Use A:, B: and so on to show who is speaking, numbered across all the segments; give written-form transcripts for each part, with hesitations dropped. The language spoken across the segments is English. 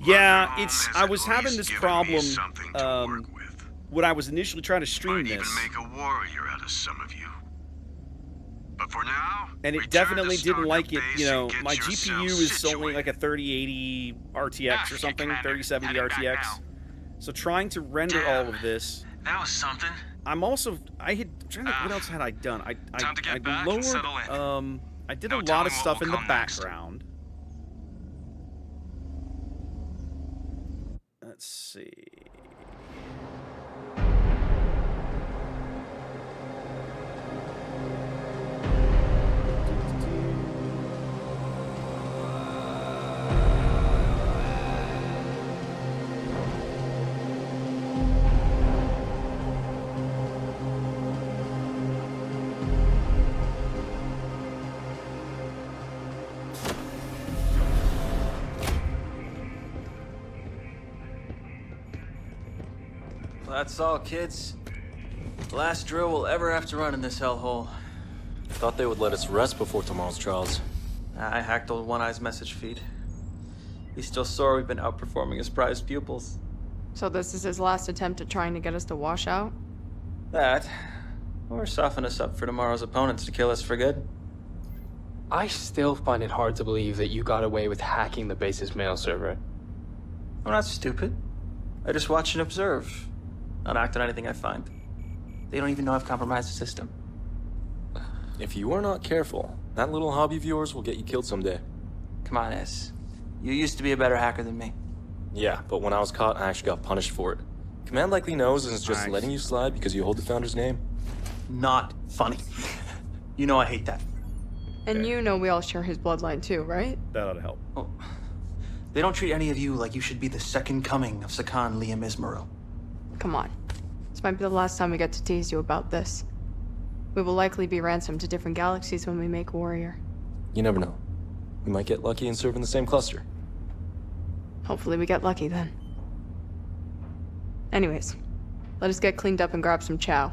A: Yeah, I was having this problem when I was initially trying to stream this.
B: Might even make a warrior out of some of you. But for now,
A: and it definitely didn't like it, you know, my GPU is only like a 3080 RTX or something, 3070 RTX. So trying to render all of this.
B: That was something.
A: I'm also, what else had I done? I lowered, I did a lot of stuff in the background. Let's see.
C: That's all, kids. Last drill we'll ever have to run in this hellhole.
D: Thought they would let us rest before tomorrow's trials.
C: I hacked old One Eye's message feed. He's still sore we've been outperforming his prized pupils.
E: So this is his last attempt at trying to get us to wash out?
C: That, or soften us up for tomorrow's opponents to kill us for good.
F: I still find it hard to believe that you got away with hacking the base's mail server.
C: I'm not stupid. I just watch and observe. Not act on anything I find. They don't even know I've compromised the system.
D: If you are not careful, that little hobby of yours will get you killed someday.
C: Come on, S. You used to be a better hacker than me.
D: Yeah, but when I was caught, I actually got punished for it. Command likely knows and is just letting you slide because you hold the founder's name.
C: Not funny. You know I hate that.
E: And you know we all share his bloodline too, right?
A: That ought to help.
C: Oh, they don't treat any of you like you should be the second coming of Sakan Liam Ismail.
E: Come on. This might be the last time we get to tease you about this. We will likely be ransomed to different galaxies when we make Warrior.
D: You never know. We might get lucky and serve in the same cluster.
E: Hopefully we get lucky then. Anyways, let us get cleaned up and grab some chow.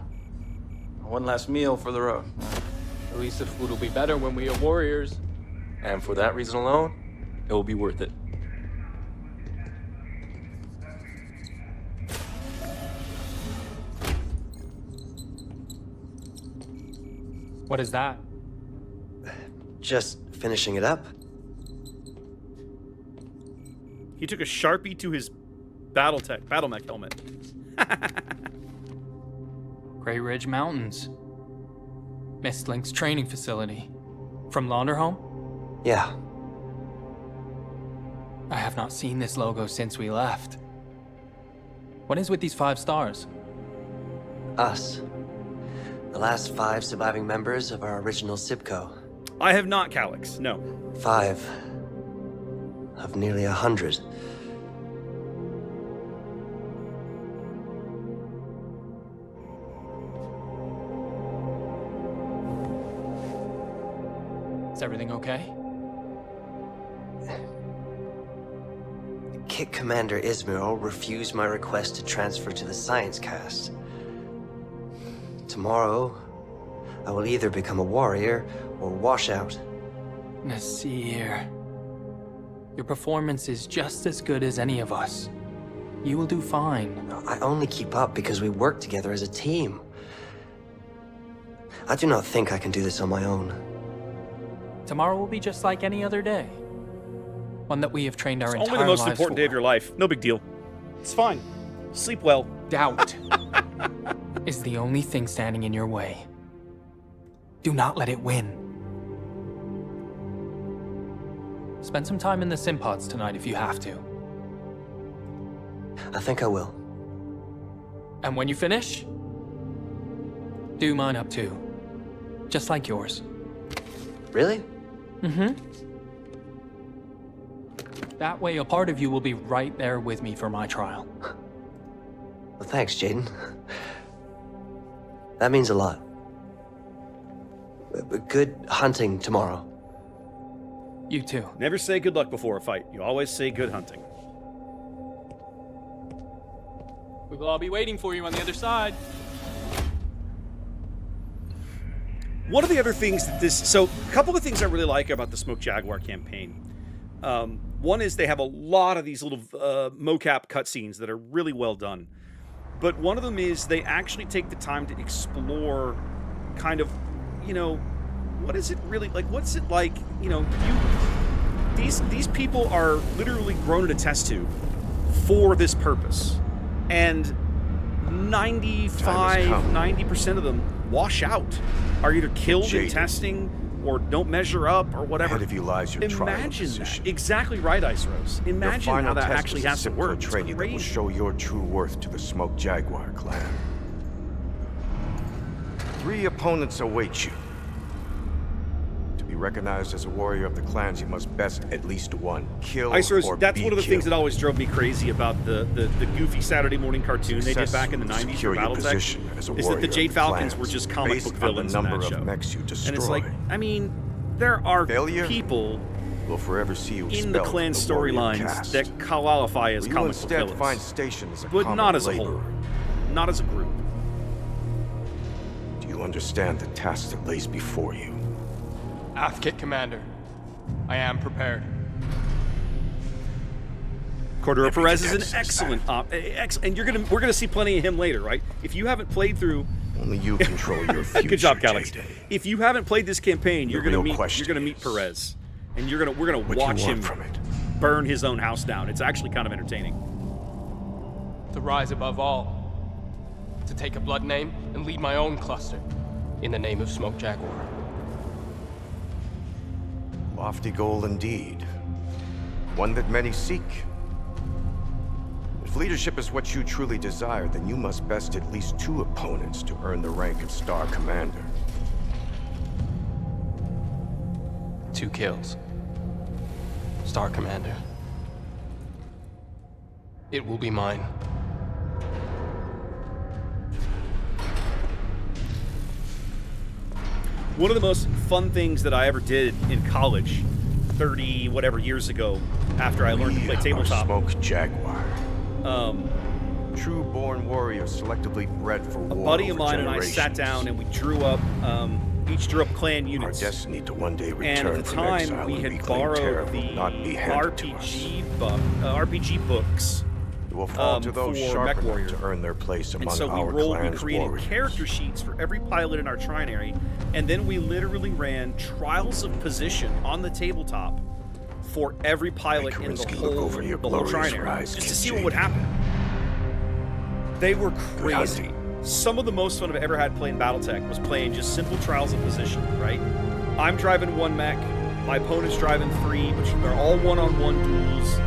C: One last meal for the road.
F: At least the food will be better when we are warriors.
D: And for that reason alone, it will be worth it.
F: What is that?
G: Just finishing it up.
A: He took a Sharpie to his battle mech helmet.
F: Grey Ridge Mountains. Mistlink's training facility. From Launderhome?
G: Yeah.
F: I have not seen this logo since we left. What is with these 5 stars?
G: Us. The last 5 surviving members of our original SIBCO.
A: I have not, Calyx, no.
G: 5 of nearly 100.
F: Is everything okay?
G: Kit Commander Ismail refused my request to transfer to the science cast. Tomorrow, I will either become a warrior or wash out.
F: Nasir. Your performance is just as good as any of us. You will do fine.
G: I only keep up because we work together as a team. I do not think I can do this on my own.
F: Tomorrow will be just like any other day. One that we have trained our entire lives for.
A: Only the most important day of your life. No big deal. It's fine. Sleep well.
F: Doubt is the only thing standing in your way. Do not let it win. Spend some time in the sim pods tonight if you have to.
G: I think I will.
F: And when you finish, do mine up too. Just like yours.
G: Really?
F: Mm-hmm. That way a part of you will be right there with me for my trial.
G: Well, thanks, Jaden. That means a lot. Good hunting tomorrow.
F: You too.
A: Never say good luck before a fight. You always say good hunting.
F: We will all be waiting for you on the other side.
A: One of the other things that so a couple of things I really like about the Smoke Jaguar campaign. One is they have a lot of these little mocap cutscenes that are really well done. But one of them is they actually take the time to explore kind of, you know, what is it really like? What's it like? You know, these people are literally grown in a test tube for this purpose. And 90% of them wash out, are either killed in testing or don't measure up or whatever.
B: Ahead of you lies your trial
A: Imagine
B: position.
A: that. Exactly right, Ice Rose. Imagine how that actually has to work. It's
B: Training that will
A: crazy.
B: show your true worth to the Smoke Jaguar clan. 3 opponents await you. To be recognized as a warrior of the clans, you must best at least one. Kill
A: Ice Rose,
B: or
A: that's
B: be
A: one of the things
B: killed.
A: that always drove me crazy about the goofy Saturday morning cartoon they did back in the 90s for
B: Secure your
A: BattleTech,
B: position as a
A: is that
B: warrior
A: the
B: of
A: Jade
B: the
A: Falcons
B: clans,
A: were just comic
B: based
A: book
B: on the
A: villains in
B: number
A: that
B: of
A: show.
B: mechs you
A: And it's
B: destroy.
A: like, I mean, there are
B: Failure
A: people
B: will forever see you
A: in the
B: expelled
A: clan
B: from the warrior
A: storylines
B: caste.
A: that qualify as
B: You
A: comic book
B: instead
A: villains.
B: find station as a
A: But
B: common
A: not as a
B: laborer.
A: whole. Not as a group.
B: Do you understand the task that lays before you?
F: Athkit Commander, I am prepared.
A: Cordero
B: Every
A: Perez is an
B: cadet
A: excellent and we're gonna see plenty of him later, right? If you haven't played through,
B: Only you control your future.
A: good job, Calix.
B: J-Day.
A: If you haven't played this campaign,
B: The
A: you're gonna
B: real
A: meet
B: question is,
A: Perez, and we're gonna
B: What
A: watch
B: do you want
A: him
B: from it?
A: burn his own house down. It's actually kind of entertaining.
F: To rise above all. To take a blood name and lead my own cluster. In the name of Smoke Jaguar.
B: Lofty goal indeed. One that many seek. If leadership is what you truly desire, then you must best at least 2 opponents to earn the rank of Star Commander.
F: 2 kills. Star Commander. It will be mine.
A: One of the most fun things that I ever did in college, 30 whatever years ago, after I learned to play
B: We
A: tabletop.
B: are Smoke Jaguar. True-born warriors selectively bred for
A: A
B: war
A: buddy of
B: over
A: mine and I sat
B: generations.
A: down and we drew up, each drew up clan
B: Our
A: units.
B: destiny to one day return
A: And at the
B: from
A: time,
B: exile
A: we
B: and
A: had
B: reclaim terror
A: borrowed
B: will
A: the
B: not be handed to us.
A: RPG books.
B: It will fall to those
A: for
B: sharp enough
A: Mechwarrior.
B: to earn their place
A: And
B: among
A: so we
B: our clan's
A: created
B: warriors.
A: character sheets for every pilot in our trinary, and then we literally ran trials of position on the tabletop for every pilot in the
B: Kerensky
A: whole,
B: look over your
A: the whole
B: glorious
A: trinary,
B: rise,
A: just to
B: Kid
A: see what
B: Jade.
A: would happen. They were
B: Good
A: crazy.
B: hunting.
A: Some of the most fun I've ever had playing BattleTech was playing just simple trials of position, right? I'm driving 1 mech, my opponent's driving 3, but they're all one-on-one duels.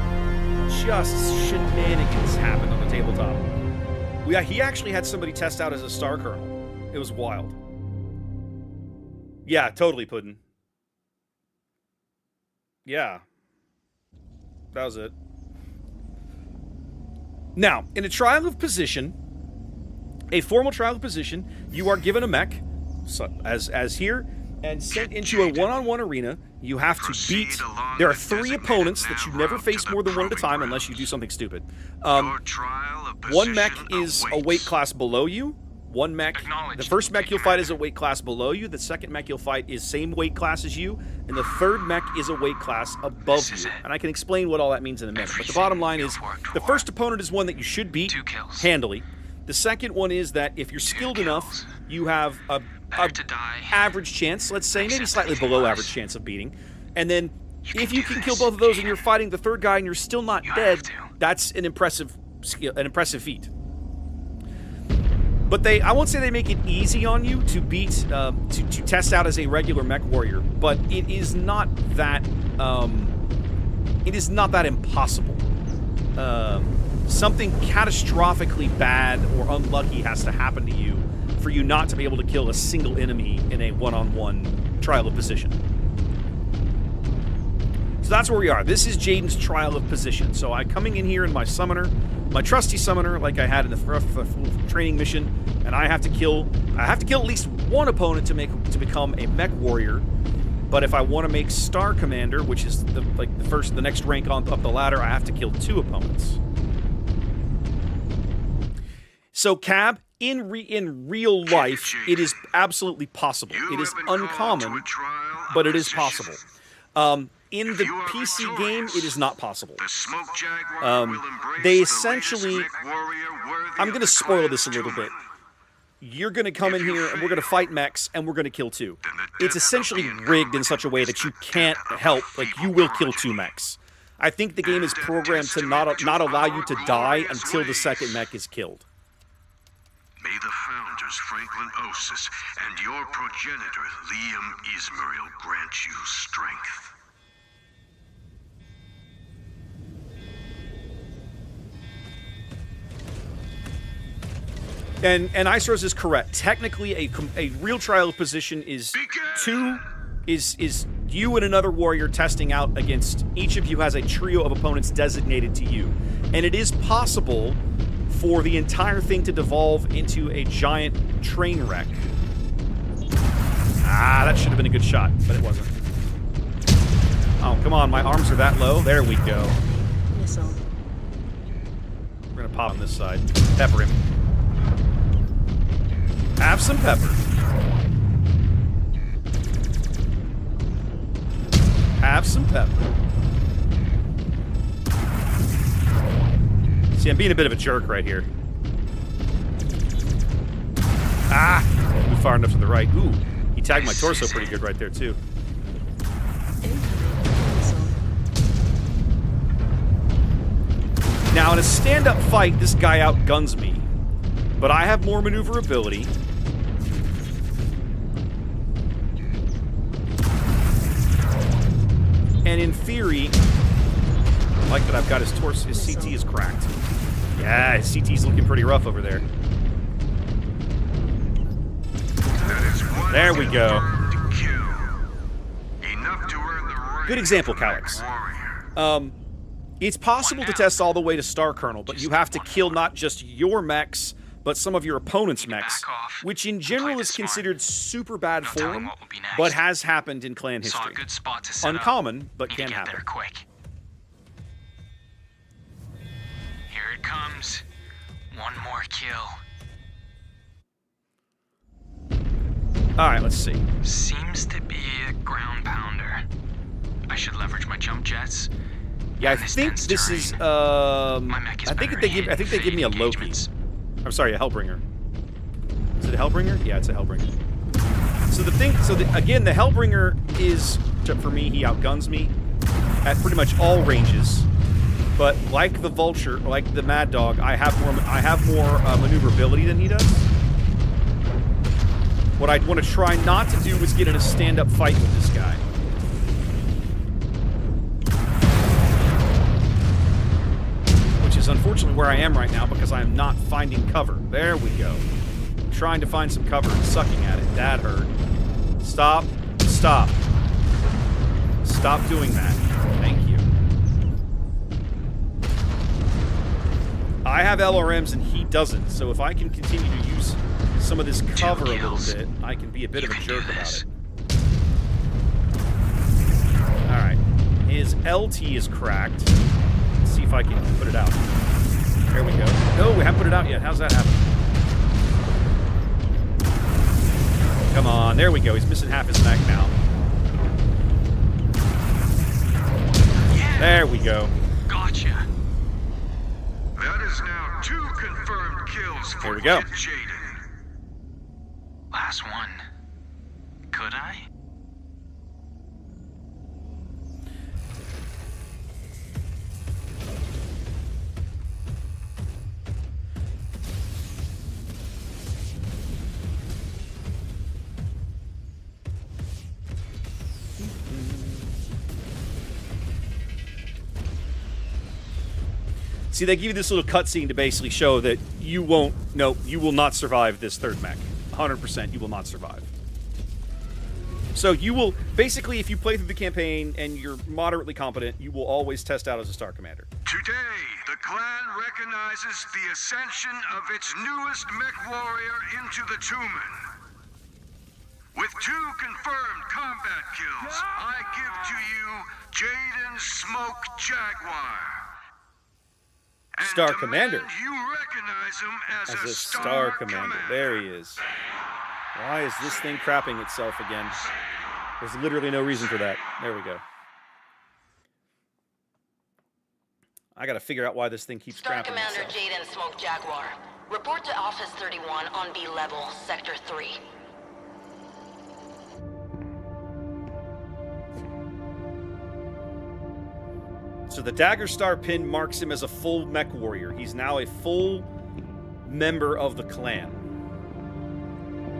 A: Just shenanigans happened on the tabletop. He actually had somebody test out as a star colonel. It was wild. Yeah, totally, Puddin'. Yeah. That was it. Now, in a trial of position, a formal trial of position, you are given a mech, so, as here, and sent into a one-on-one arena. You have to beat. There are 3 opponents that you never face more than one at a time unless you do something stupid.
B: Your trial of
A: 1 mech
B: position
A: is a
B: awaits.
A: weight class below you. 1 mech. The first mech you'll fight is a weight class below you. The second mech you'll fight is same weight class as you, and the third mech is a weight class above you. And I can explain what all that means in a minute. But the bottom line is, the first opponent is one that you should beat handily. The second one is that if you're skilled enough, you have a average chance, let's say, maybe slightly below average chance of beating. And then if you can kill both of those and you're fighting the third guy and you're still not dead, that's an impressive skill, an impressive feat. But I won't say they make it easy on you to beat, to test out as a regular mech warrior, but it is not that, impossible. Something catastrophically bad or unlucky has to happen to you for you not to be able to kill a single enemy in a one-on-one trial of position. So that's where we are. This is Jaden's trial of position. So I'm coming in here in my summoner, my trusty summoner, like I had in the training mission, and I have to kill at least 1 opponent to become a mech warrior. But if I want to make Star Commander, which is the next rank up the ladder, I have to kill 2 opponents. So Cab, in real life, it is absolutely possible. It is uncommon, but it is possible. in the PC game, it is not possible.
H: The Smoke Jaguar will embrace
A: they
H: the
A: essentially...
H: latest Mechwarrior worthy
A: I'm
H: of
A: going to
H: the
A: spoil this a
H: clan's
A: little
H: tomb.
A: bit. You're going to come in here, and we're going to fight mechs, and we're going to kill 2. It's essentially rigged in such a way that you can't help, like, you will kill 2 mechs. I think the game is programmed to not allow you to die until the second mech is killed.
H: May the founders, Franklin Osis, and your progenitor, Liam Ismariel, grant you strength.
A: And Iceros is correct. Technically, a real trial position is 2, is you and another warrior testing out against, each of you has a trio of opponents designated to you. And it is possible for the entire thing to devolve into a giant train wreck. Ah, that should have been a good shot, but it wasn't. Oh, come on, my arms are that low. There we go.
I: Missile.
A: We're gonna pop on this side. Pepper him. Have some pepper. Have some pepper. See, I'm being a bit of a jerk right here. Ah! Move far enough to the right. Ooh, he tagged my torso pretty good right there, too.
I: Incoming missile.
A: Now, in a stand-up fight, this guy outguns me. But I have more maneuverability. And in theory, I like that I've got his torso, his CT is cracked. Yeah, his CT's looking pretty rough over there. There we go. Good example, Calyx. It's possible to test all the way to Star Colonel, but you have to kill not just your mechs, but some of your opponent's mechs, which in general is considered super bad form, but has happened in clan history. Uncommon, but can happen.
F: Quick. Here it comes. One more kill.
A: Alright, let's see.
F: Seems to be a ground pounder. I should leverage my jump jets.
A: Yeah, I think this is, I think they give me a Loki. I'm sorry, a Hellbringer. Is it a Hellbringer? Yeah, it's a Hellbringer. So again, the Hellbringer is, for me, he outguns me at pretty much all ranges. But like the Vulture, or like the Mad Dog, I have more maneuverability than he does. What I'd want to try not to do is get in a stand-up fight with this guy. Which is unfortunately where I am right now because I am not finding cover. There we go. I'm trying to find some cover and sucking at it. That hurt. Stop. Stop. Stop doing that. Thank you. I have LRMs and he doesn't, so if I can continue to use some of this cover a little bit, I can be a bit of a jerk about it. Alright. His LT is cracked. Let's see if I can put it out. There we go. No, we haven't put it out yet. How's that happen? Come on. There we go. He's missing half his neck now.
F: Yeah.
A: There we go.
F: Gotcha.
H: That is now 2 confirmed kills for
A: There we go.
H: Kid Jaden.
F: Last one. Could I?
A: See, they give you this little cutscene to basically show that you will not survive this third mech. 100%, you will not survive. So you will, basically, if you play through the campaign and you're moderately competent, you will always test out as a Star Commander.
H: Today, the clan recognizes the ascension of its newest Mechwarrior into the Tumen. With 2 confirmed combat kills, I give to you Jaden Smoke Jaguar. And
A: Star Commander.
H: You recognize him as
A: As a Star Commander. There he is. Why is this thing crapping itself again? There's literally no reason for that. There we go. I gotta figure out why this thing keeps
I: Star
A: trapping
I: Commander
A: itself.
I: Jaden Smoke Jaguar. Report to Office 31 on B level, Sector 3.
A: So the Dagger Star pin marks him as a full Mechwarrior. He's now a full member of the clan.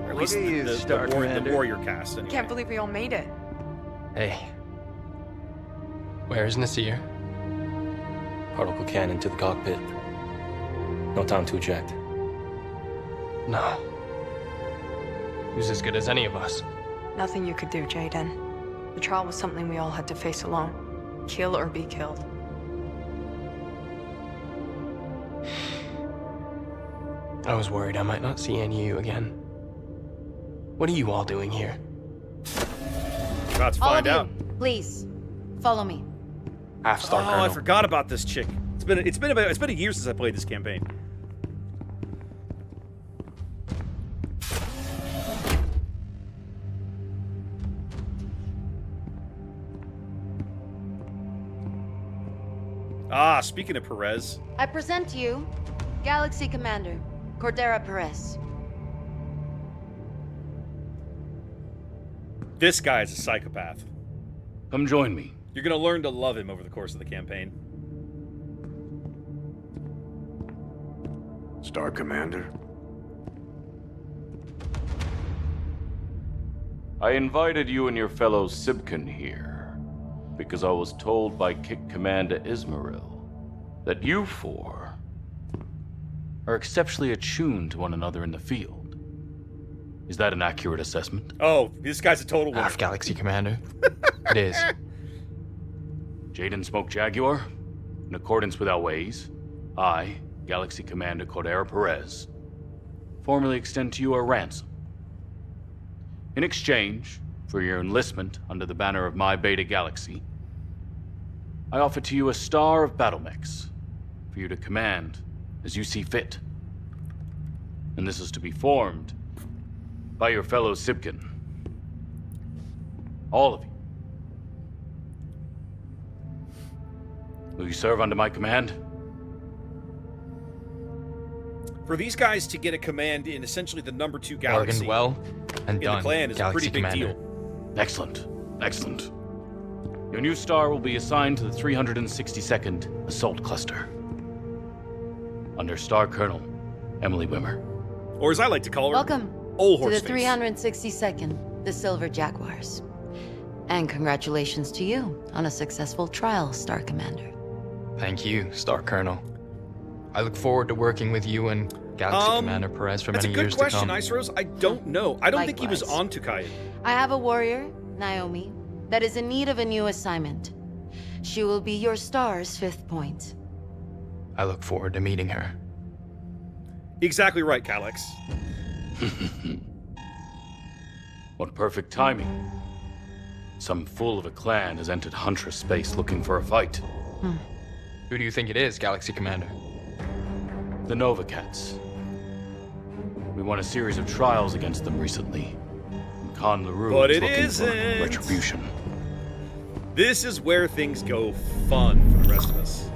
A: Or at least the warrior caste. Anyway.
E: Can't believe we all made it.
F: Hey. Where's Nasir?
D: Particle cannon to the cockpit. No time to eject.
F: No. Who's as good as any of us?
E: Nothing you could do, Jaden. The trial was something we all had to face alone. Kill or be killed.
F: I was worried I might not see any of you again. What are you all doing here?
A: About to
J: All
A: find
J: of
A: out.
J: you, please, follow me.
F: Half-Star
A: Oh,
F: Colonel.
A: I forgot about this chick. It's been a year since I played this campaign. Ah, speaking of Perez.
J: I present to you Galaxy Commander Cordera Perez.
A: This guy is a psychopath.
K: Come join me.
A: You're gonna learn to love him over the course of the campaign.
B: Star Commander.
K: I invited you and your fellow Sibkin here because I was told by Kick Commander Ismail that you four are exceptionally attuned to one another in the field. Is that an accurate assessment?
A: Oh, this guy's a total winner.
F: Half Galaxy Commander. It is.
K: Jaden Smoke Jaguar, in accordance with our ways, I, Galaxy Commander Cordera Perez, formally extend to you a ransom. In exchange for your enlistment under the banner of my Beta Galaxy, I offer to you a star of battle mechs for you to command as you see fit. And this is to be formed by your fellow Sibkin. All of you. Will you serve under my command?
A: For these guys to get a command in essentially the number 2 galaxy
F: Bargained well and
A: in
F: done.
A: the clan is
F: Galaxy
A: a pretty big
F: Commander.
A: deal.
K: Excellent. Excellent. Your new star will be assigned to the 362nd Assault Cluster. Under Star Colonel Emily Wimmer.
A: Or as I like to call her,
J: Welcome
A: Old
J: to the
A: Horseface.
J: 362nd, the Silver Jaguars. And congratulations to you on a successful trial, Star Commander.
F: Thank you, Star Colonel. I look forward to working with you and Galaxy Commander Perez for
A: That's
F: many
A: a good
F: years
A: question,
F: to come.
A: Ice Rose. I don't know. I don't think he was
J: Likewise.
A: on Tukayan.
J: I have a warrior, Naomi, that is in need of a new assignment. She will be your star's 5th point.
F: I look forward to meeting her.
A: Exactly right, Calyx.
K: What perfect timing. Some fool of a clan has entered Huntress space looking for a fight.
F: Who do you think it is, Galaxy Commander?
K: The Nova Cats. We won a series of trials against them recently. And Khan LaRue
A: But
K: is
A: it
K: looking
A: isn't.
K: for retribution.
A: This is where things go fun for the rest of us.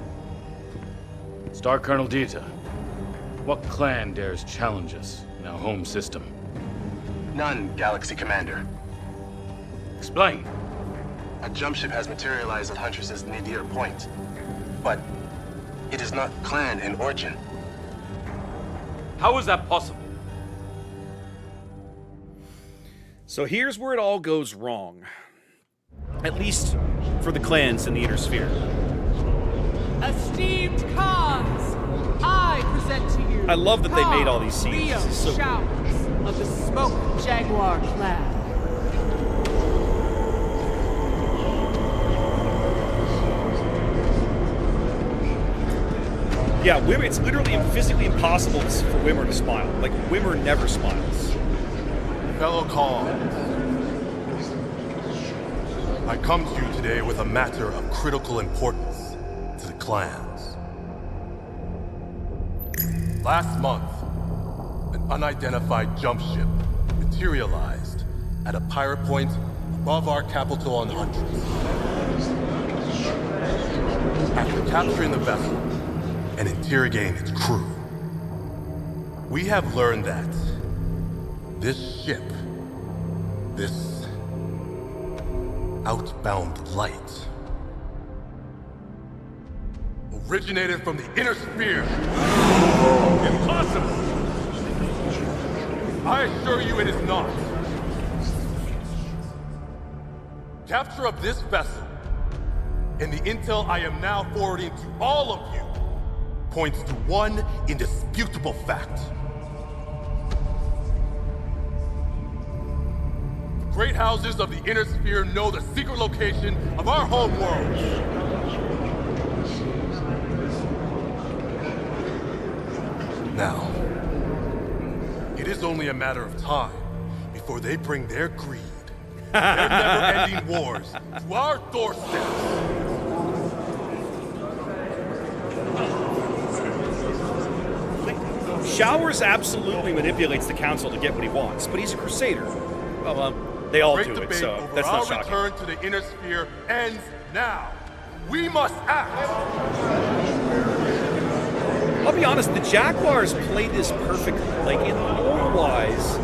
K: Star Colonel Dita, what clan dares challenge us in our home system?
L: None, Galaxy Commander.
K: Explain.
L: A jump ship has materialized at Huntress's nadir point. But it is not clan in origin.
K: How is that possible?
A: So here's where it all goes wrong. At least for the clans in the Inner Sphere.
M: Esteemed Khans, I present to you
A: I love that they made all these scenes.
M: Leo
A: This is so cool.
M: Showers of the Smoke Jaguar clan.
A: Yeah, Wimmer, it's literally physically impossible for Wimmer to smile. Like, Wimmer never smiles.
N: Fellow Khans, I come to you today with a matter of critical importance to the clans. Last month, an unidentified jump ship materialized at a pirate point above our capital on Huntress. After capturing the vessel and interrogating its crew. We have learned that this ship, this outbound light, originated from the inner sphere. Impossible! I assure you it is not. Capture of this vessel and the intel I am now forwarding to all of you points to one indisputable fact. The great houses of the inner sphere know the secret location of our home world. Now, it is only a matter of time before they bring their greed, their never-ending wars, to our doorsteps.
A: Showers absolutely manipulates the council to get what he wants, but he's a crusader. Well, they all do it, so that's not shocking.
N: Our return to the inner sphere ends now. We must act.
A: I'll be honest, the Jaguars played this perfectly. Like, in lore-wise,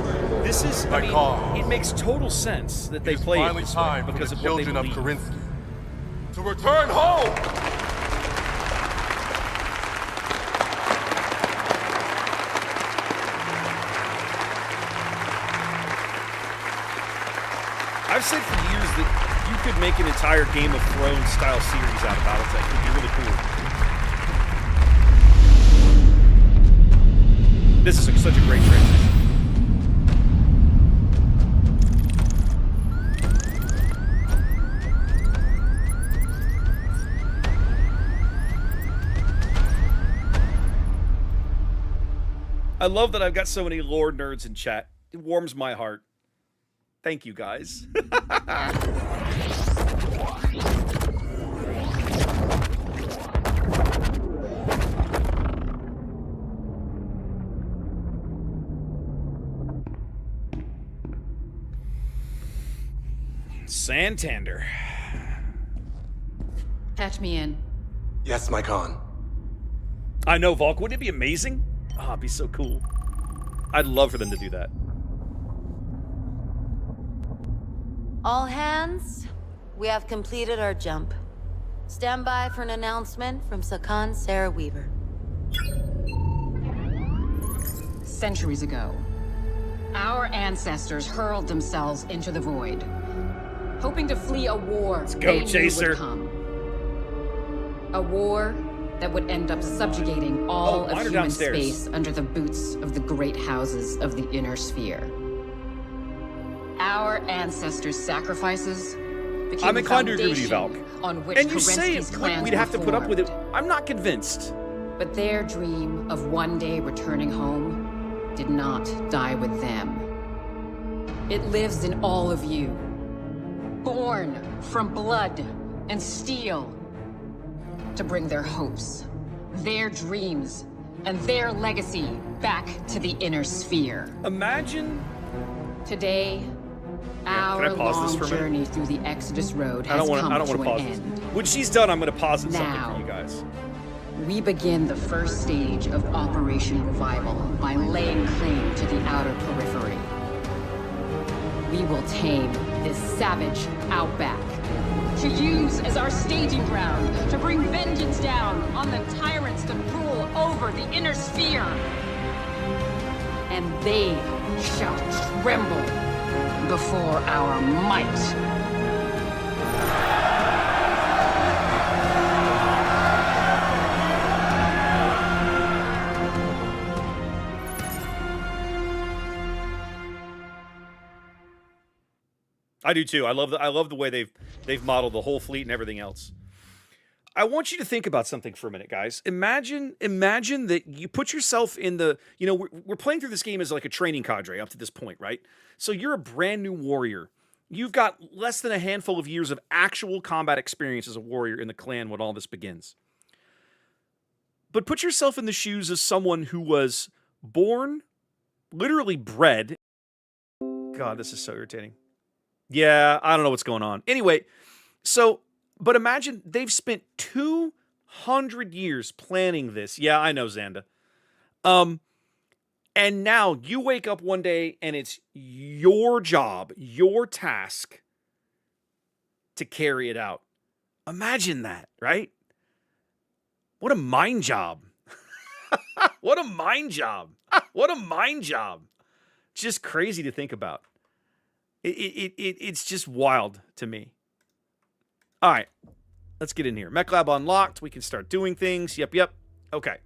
A: this is, I mean, it makes total sense that they play it this way because of what they believe.
N: Kerensky to return home!
A: I've said for years that you could make an entire Game of Thrones style series out of Battletech. It would be really cool. This is such a great transition. I love that I've got so many lore nerds in chat. It warms my heart. Thank you, guys. Santander.
M: Patch me in.
L: Yes, my Khan.
A: I know, Volk. Wouldn't it be amazing? Oh, it'd be so cool. I'd love for them to do that.
J: All hands, we have completed our jump. Stand by for an announcement from Sakan Sarah Weaver.
O: Centuries ago, our ancestors hurled themselves into the void, hoping to flee a war
A: Let's go,
O: they
A: Chaser.
O: knew would come. A war that would end up subjugating all of human
A: downstairs.
O: space under the boots of the great houses of the inner sphere. Our ancestors' sacrifices became
A: I'm
O: the
A: inclined to agree with you, Valk.
O: foundation on which
A: And you say
O: Kerensky's clans
A: we'd have to
O: were
A: put up with it.
O: formed.
A: I'm not convinced.
O: But their dream of one day returning home did not die with them. It lives in all of you. Born from blood and steel. To bring their hopes, their dreams, and their legacy back to the inner sphere.
A: Imagine...
O: Today,
A: Can I
O: our
A: pause this
O: long
A: for a minute?
O: journey through the Exodus Road
A: I
O: has
A: don't want
O: come
A: to
O: to an
A: pause
O: end.
A: this. When she's done, I'm going to pause it something
O: Now.
A: for you guys.
O: We begin the first stage of Operation Revival by laying claim to the outer periphery. We will tame this savage outback, to use as our staging ground to bring vengeance down on the tyrants that rule over the inner sphere. And they shall tremble before our might.
A: I do too. I love the way they've modeled the whole fleet and everything else. I want you to think about something for a minute, guys. Imagine that you put yourself in the, we're playing through this game as like a training cadre up to this point, right? So you're a brand new warrior. You've got less than a handful of years of actual combat experience as a warrior in the clan when all this begins. But put yourself in the shoes of someone who was born, literally bred. God, this is so irritating. Yeah, I don't know what's going on. Anyway, but imagine they've spent 100 years planning this. Yeah, I know, Xanda. And now you wake up one day and it's your job, your task to carry it out. Imagine that, right? What a mind job. What a mind job. What a mind job. Just crazy to think about. It's just wild to me. All right, let's get in here. Mech Lab unlocked. We can start doing things. Yep. Okay.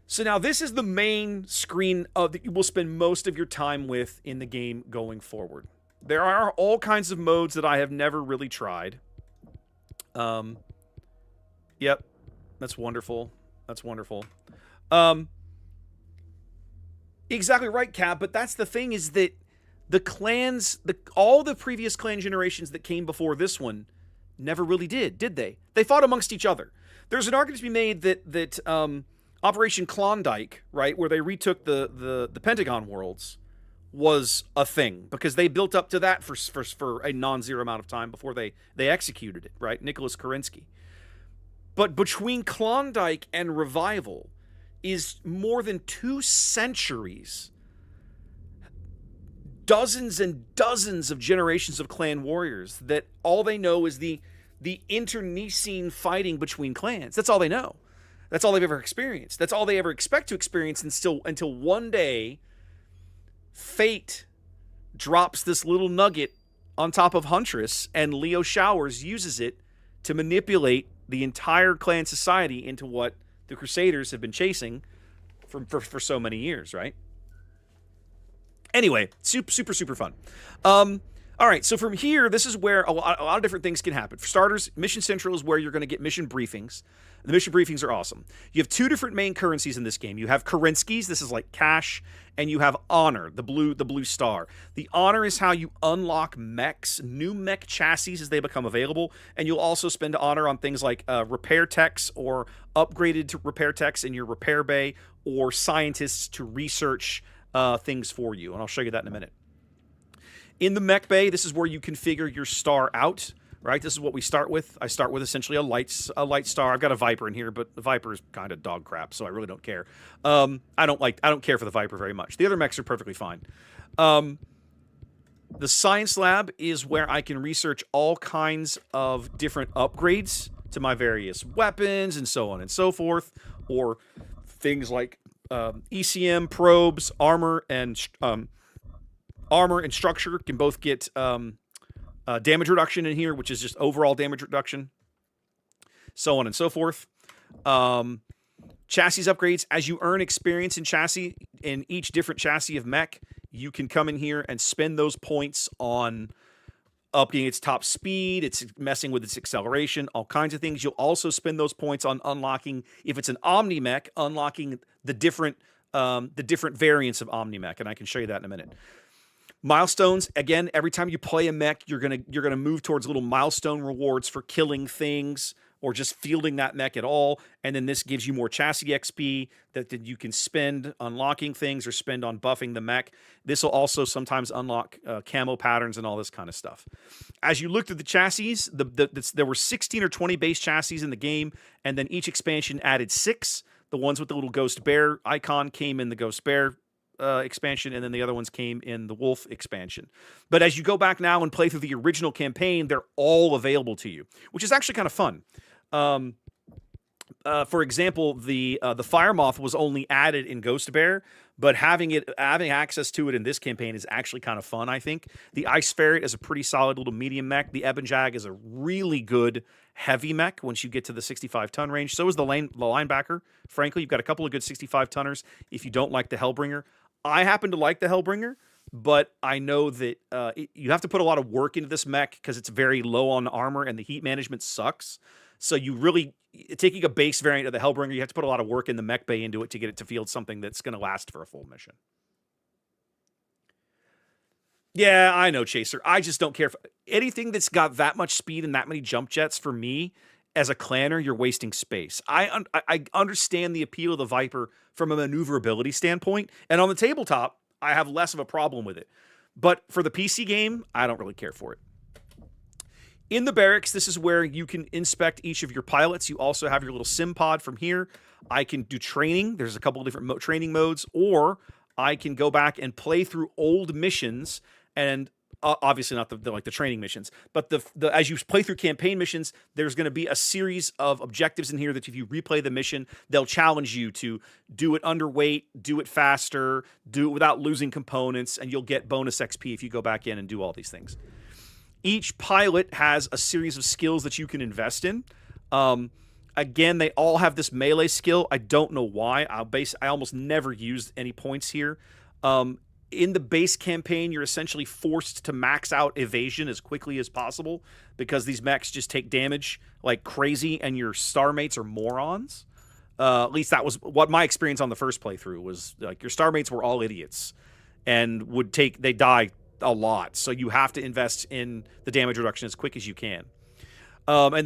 A: So now this is the main screen that you will spend most of your time with in the game going forward. There are all kinds of modes that I have never really tried. Yep. That's wonderful. That's wonderful. Exactly right, Cap, but that's the thing is that the clans, all the previous clan generations that came before this one never really did they? They fought amongst each other. There's an argument to be made that Operation Klondike, right, where they retook the Pentagon worlds, was a thing because they built up to that for a non-zero amount of time before they executed it, right? Nicholas Kerensky. But between Klondike and Revival is more than 2 centuries. Dozens and dozens of generations of clan warriors that all they know is the internecine fighting between clans. That's all they know. That's all they've ever experienced. That's all they ever expect to experience until one day fate drops this little nugget on top of Huntress and Leo Showers uses it to manipulate the entire clan society into what the Crusaders have been chasing for so many years, right? Anyway, super fun. All right, so from here, this is where a lot of different things can happen. For starters, Mission Central is where you're going to get mission briefings. The mission briefings are awesome. You have 2 different main currencies in this game. You have Kerensky's, this is like cash, and you have honor, the blue star. The honor is how you unlock mechs, new mech chassis as they become available, and you'll also spend honor on things like repair techs or upgraded to repair techs in your repair bay or scientists to research things for you, and I'll show you that in a minute. In the mech bay, this is where you configure your star out, right? This is what we start with. I start with essentially a light star. I've got a Viper in here, but the Viper is kind of dog crap, so I really don't care. I don't care for the Viper very much. The other mechs are perfectly fine. The science lab is where I can research all kinds of different upgrades to my various weapons and so on and so forth, or things like ECM probes, armor and structure can both get damage reduction in here, which is just overall damage reduction, so on and so forth. Chassis upgrades, as you earn experience in chassis, in each different chassis of mech, you can come in here and spend those points on upping its top speed, it's messing with its acceleration, all kinds of things. You'll also spend those points on unlocking, if it's an Omni mech, unlocking the different variants of Omni mech, and I can show you that in a minute. Milestones, again, every time you play a mech, you're gonna move towards little milestone rewards for killing things or just fielding that mech at all. And then this gives you more chassis XP that you can spend unlocking things or spend on buffing the mech. This will also sometimes unlock camo patterns and all this kind of stuff. As you looked at the chassis, there were 16 or 20 base chassis in the game, and then each expansion added 6. The ones with the little ghost bear icon came in the ghost bear expansion, and then the other ones came in the wolf expansion. But as you go back now and play through the original campaign, they're all available to you, which is actually kind of fun. For example, the Fire Moth was only added in Ghost Bear, but having access to it in this campaign is actually kind of fun, I think. The Ice Ferret is a pretty solid little medium mech. The Ebon Jag is a really good heavy mech once you get to the 65-ton range. So is the linebacker. Frankly, you've got a couple of good 65-tonners if you don't like the Hellbringer. I happen to like the Hellbringer, but I know that you have to put a lot of work into this mech because it's very low on armor and the heat management sucks. So you really, taking a base variant of the Hellbringer, you have to put a lot of work in the mech bay into it to get it to field something that's going to last for a full mission. Yeah, I know, Chaser. I just don't care. Anything that's got that much speed and that many jump jets, for me, as a clanner, you're wasting space. I understand the appeal of the Viper from a maneuverability standpoint, and on the tabletop, I have less of a problem with it. But for the PC game, I don't really care for it. In the barracks, this is where you can inspect each of your pilots. You also have your little sim pod from here. I can do training. There's a couple of different training modes, or I can go back and play through old missions, and obviously not the training missions, but as you play through campaign missions, there's going to be a series of objectives in here that if you replay the mission, they'll challenge you to do it underweight, do it faster, do it without losing components, and you'll get bonus XP if you go back in and do all these things. Each pilot has a series of skills that you can invest in. Again, they all have this melee skill. I don't know why. I almost never used any points here. In the base campaign, you're essentially forced to max out evasion as quickly as possible because these mechs just take damage like crazy and your star mates are morons. At least that was what my experience on the first playthrough was. Like, your star mates were all idiots and they die a lot. So you have to invest in the damage reduction as quick as you can. And